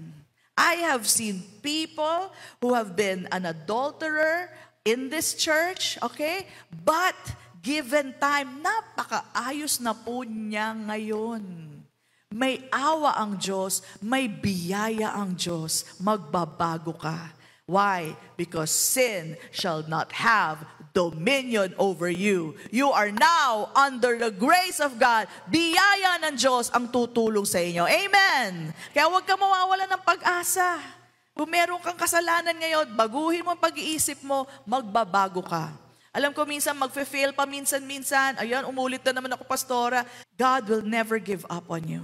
I have seen people who have been an adulterer in this church, okay? But given time, napakaayos na po niya ngayon. May awa ang Diyos, may biyaya ang Diyos, magbabago ka. Why? Because sin shall not have dominion over you. You are now under the grace of God. Biyaya ng Diyos ang tutulong sa inyo. Amen! Kaya huwag ka mawawala ng pag-asa. Kung meron kang kasalanan ngayon, baguhin mo ang pag-iisip mo, magbabago ka. Alam ko minsan magfe-fail pa minsan-minsan. Ayan, umulit na naman ako, pastora. God will never give up on you.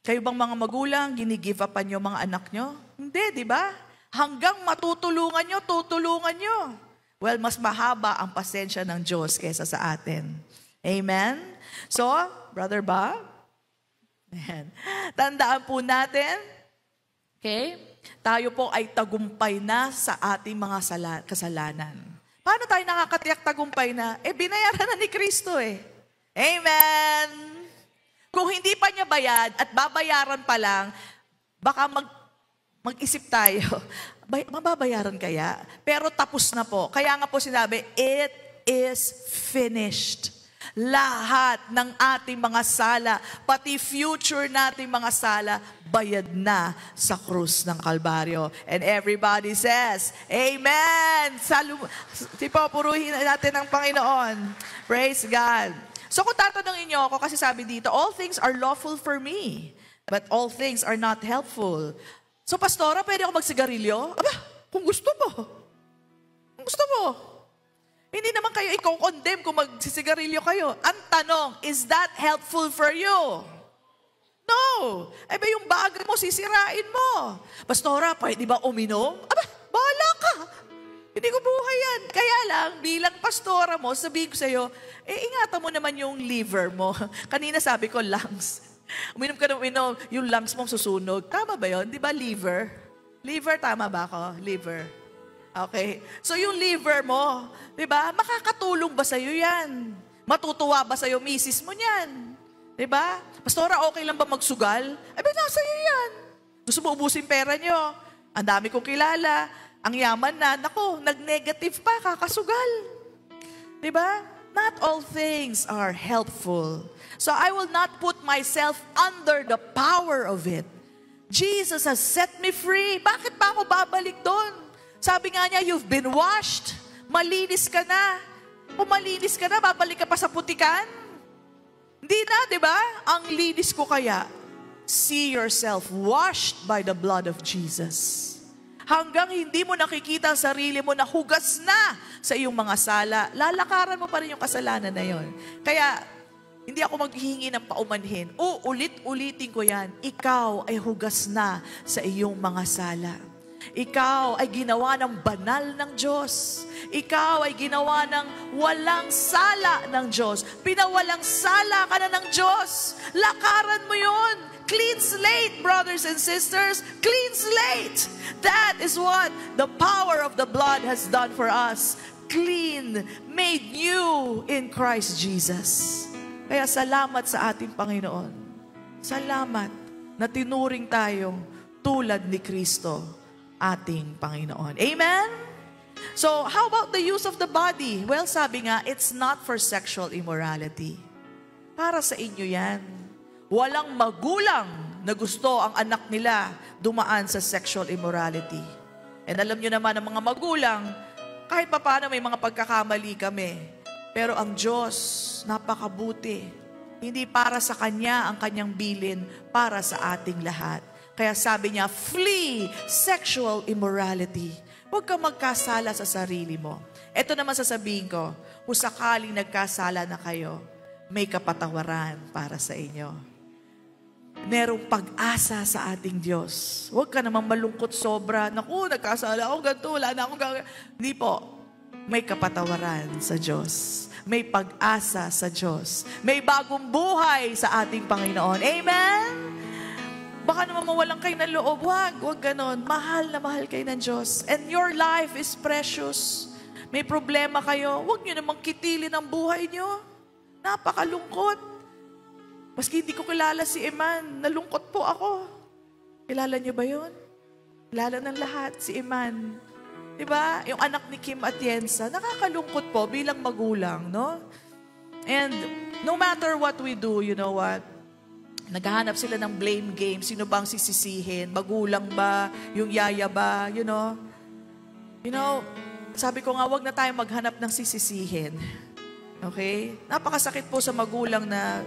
Kayo bang mga magulang, gini-give up niyo mga anak nyo? Hindi, di ba? Hanggang matutulungan nyo, tutulungan nyo. Well, mas mahaba ang pasensya ng Diyos kaysa sa atin. Amen? So, Brother Bob, tandaan po natin, okay, tayo po ay tagumpay na sa ating mga kasalanan. Paano tayo nakakatiyak tagumpay na? Binayaran na ni Kristo eh. Amen! Kung hindi pa niya bayad at babayaran pa lang, baka mag-isip tayo, mababayaran kaya? Pero tapos na po. Kaya nga po sinabi, it is finished. Lahat ng ating mga sala, pati future nating mga sala, bayad na sa krus ng Kalbaryo. And everybody says, Amen! Puruhin natin ang Panginoon. Praise God. So kung tatanungin niyo ako, kasi sabi dito, all things are lawful for me, but all things are not helpful. So pastora, pwede ako magsigarilyo? Aba, kung gusto mo. Kung gusto mo. Hindi naman kayo i-condemn kung magsisigarilyo kayo. Ang tanong, is that helpful for you? No. Ba yung bagay mo, sisirain mo. Pastora, pwede ba uminom? Aba, bahala ka. Hindi ko buhay yan. Kaya lang, bilang pastora mo, sabihin ko sa'yo, ingatan mo naman yung liver mo. Kanina sabi ko, lungs. Uminom ka ng uminom, yung lungs mo susunog. Tama ba yun? Di ba liver? Liver, tama ba ako? Liver. Okay. So yung liver mo, di ba? Makakatulong ba sa'yo yan? Matutuwa ba sa'yo misis mo niyan? Di ba? Pastora, okay lang ba magsugal? Nasa iyo yan. Gusto mo ubusin pera nyo? Ang dami kong kilala. Ang yaman na, naku, nag-negative pa, kakasugal. Diba? Not all things are helpful. So I will not put myself under the power of it. Jesus has set me free. Bakit pa ako babalik doon? Sabi nga niya, you've been washed. Malinis ka na. Kung malinis ka na, babalik ka pa sa putikan? Hindi na, di ba? Ang linis ko kaya. See yourself washed by the blood of Jesus. Hanggang hindi mo nakikita ang sarili mo na hugas na sa iyong mga sala, lalakaran mo pa rin yung kasalanan na yon. Kaya, hindi ako maghihingi ng paumanhin. Ulit-ulitin ko yan. Ikaw ay hugas na sa iyong mga sala. Ikaw ay ginawa ng banal ng Diyos. Ikaw ay ginawa ng walang sala ng Diyos. Pinawalang sala ka na ng Diyos. Lakaran mo yun. Clean slate, brothers and sisters. Clean slate. That is what the power of the blood has done for us. Clean, made new in Christ Jesus. Kaya salamat sa ating Panginoon. Salamat na tinuring tayong tulad ni Kristo, ating Panginoon. Amen? So, how about the use of the body? Well, sabi nga, it's not for sexual immorality. Para sa inyo yan. Walang magulang na gusto ang anak nila dumaan sa sexual immorality. And alam nyo naman ang mga magulang, kahit pa paano may mga pagkakamali kami. Pero ang Diyos, napakabuti. Hindi para sa Kanya ang Kanyang bilin, para sa ating lahat. Kaya sabi niya, flee sexual immorality. Huwag kang magkasala sa sarili mo. Ito naman sasabihin ko, kung sakaling nagkasala na kayo, may kapatawaran para sa inyo. Merong pag-asa sa ating Diyos. Huwag ka naman malungkot sobra. Naku, nagkasala ako, ganito, wala na akong gagawin. Hindi po. May kapatawaran sa Diyos. May pag-asa sa Diyos. May bagong buhay sa ating Panginoon. Amen? Baka naman mawalan kayo ng loob. Huwag ganon. Mahal na mahal kayo ng Diyos. And your life is precious. May problema kayo. Huwag nyo namang kitilin ang buhay nyo. Napakalungkot. Maski hindi ko kilala si Iman, nalungkot po ako. Kilala niyo ba yun? Kilala ng lahat si Iman. Diba? Yung anak ni Kim Atienza, nakakalungkot po bilang magulang, no? And no matter what we do, you know what? Naghahanap sila ng blame game. Sino bang sisisihin? Magulang ba? Yung yaya ba? You know? Sabi ko nga, wag na tayo maghanap ng sisisihin. Okay? Napakasakit po sa magulang na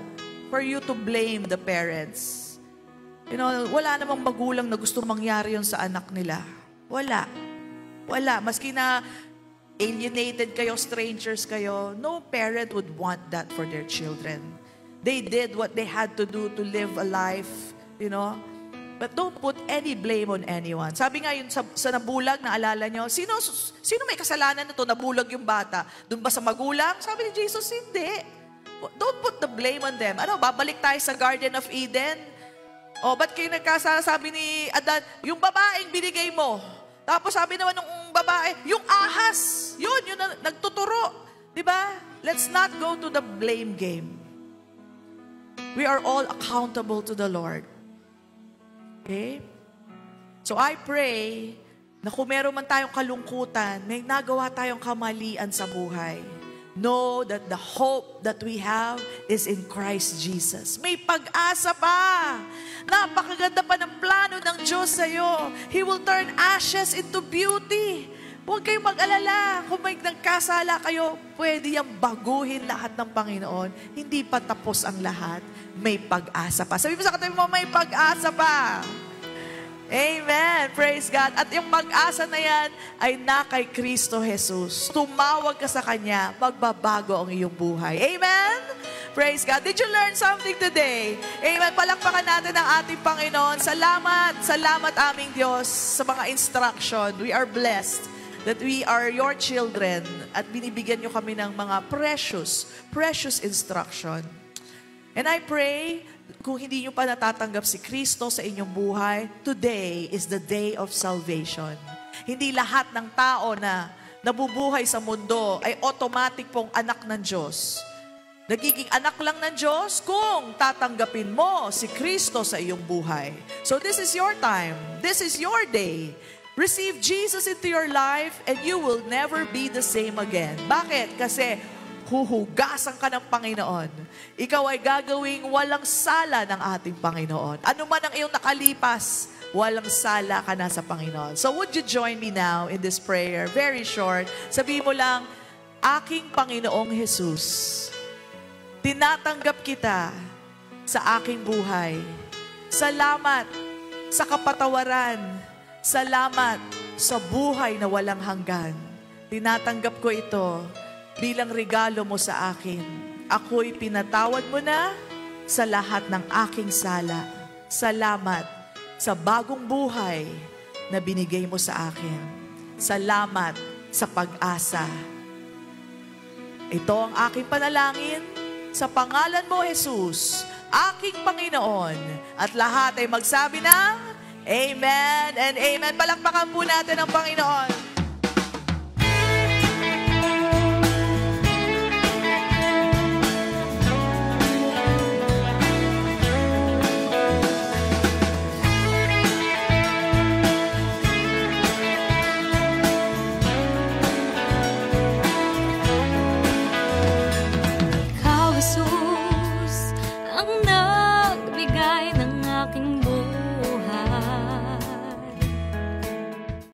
for you to blame the parents. Wala namang magulang na gusto mangyari yun sa anak nila. Wala. Maski na alienated kayo, strangers kayo, no parent would want that for their children. They did what they had to do to live a life, But don't put any blame on anyone. Sabi nga yun sa nabulag, naalala nyo, sino may kasalanan na to, nabulag yung bata? Doon ba sa magulang? Sabi ni Jesus, hindi. Don't put the blame on them. Babalik tayo sa Garden of Eden? Ba't kayo nagkasala? Sabi ni Adan, yung babaeng binigay mo. Tapos sabi naman ng babae, yung ahas. Yun nagtuturo. Diba? Let's not go to the blame game. We are all accountable to the Lord. Okay? So I pray na kung meron man tayong kalungkutan, may nagawa tayong kamalian sa buhay, know that the hope that we have is in Christ Jesus. May pag-asa pa. Napakaganda pa ng plano ng Diyos sa'yo. He will turn ashes into beauty. Huwag kayong mag-alala. Kung may nagkasala kayo, pwede yung baguhin lahat ng Panginoon. Hindi pa tapos ang lahat. May pag-asa pa. Sabi mo sa katabi mo, may pag-asa pa. Amen. Praise God. At yung pag-asa na yan ay na kay Kristo Jesus. Tumawag ka sa Kanya, magbabago ang iyong buhay. Amen? Praise God. Did you learn something today? Amen. Palakpakan natin ang ating Panginoon. Salamat. Salamat aming Diyos sa mga instruction. We are blessed that we are your children at binibigyan nyo kami ng mga precious instruction. And I pray, kung hindi nyo pa natatanggap si Kristo sa inyong buhay, today is the day of salvation. Hindi lahat ng tao na nabubuhay sa mundo ay automatic pong anak ng Diyos. Nagiging anak lang ng Diyos kung tatanggapin mo si Kristo sa iyong buhay. So this is your time. This is your day. Receive Jesus into your life and you will never be the same again. Bakit? Kasi huhugasan ka ng Panginoon. Ikaw ay gagawing walang sala ng ating Panginoon. Ano man ang iyong nakalipas, walang sala ka na sa Panginoon. So would you join me now in this prayer? Very short. Sabihin mo lang, aking Panginoong Jesus, tinatanggap kita sa aking buhay. Salamat sa kapatawaran. Salamat sa buhay na walang hanggan. Tinatanggap ko ito bilang regalo mo sa akin. Ako'y pinatawad mo na sa lahat ng aking sala. Salamat sa bagong buhay na binigay mo sa akin. Salamat sa pag-asa. Ito ang aking panalangin sa pangalan mo, Jesus, aking Panginoon. At lahat ay magsabi ng Amen and Amen. Palakpakan po natin ang Panginoon.